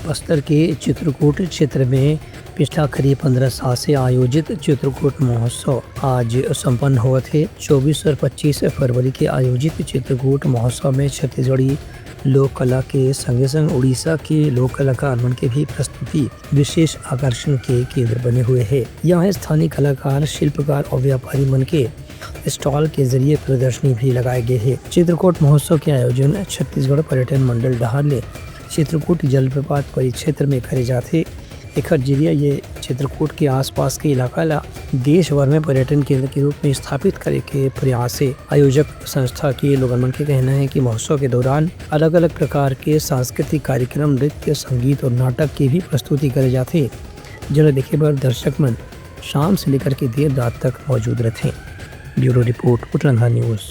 बस्तर के चित्रकूट क्षेत्र में पिछला करीब 15 साल से आयोजित चित्रकूट महोत्सव आज संपन्न हुआ थे। 24 और 25 फरवरी के आयोजित चित्रकूट महोत्सव में छत्तीसगढ़ी लोक कला के संगे संग उड़ीसा के लोक कलाकार मन के भी प्रस्तुति विशेष आकर्षण के केंद्र बने हुए है। यहाँ स्थानीय कलाकार, शिल्पकार और व्यापारी मन के स्टॉल के जरिए प्रदर्शनी भी लगाए गए हैं। चित्रकूट महोत्सव के आयोजन छत्तीसगढ़ पर्यटन मंडल डहार ले चित्रकूट जलप्रपात परिक्षेत्र में करे जाते। एक जरिए ये चित्रकूट के आसपास के इलाका ला देश भर में पर्यटन केंद्र के रूप में स्थापित करे के प्रयास है। आयोजक संस्था के लोगों मन के कहना है कि महोत्सव के दौरान अलग अलग प्रकार के सांस्कृतिक कार्यक्रम, नृत्य, संगीत और नाटक की भी प्रस्तुति करे जाते, जिन्हें देखे पर दर्शक मन शाम से लेकर के देर रात तक मौजूद रहते। ब्यूरो रिपोर्ट, उतलंगा न्यूज़।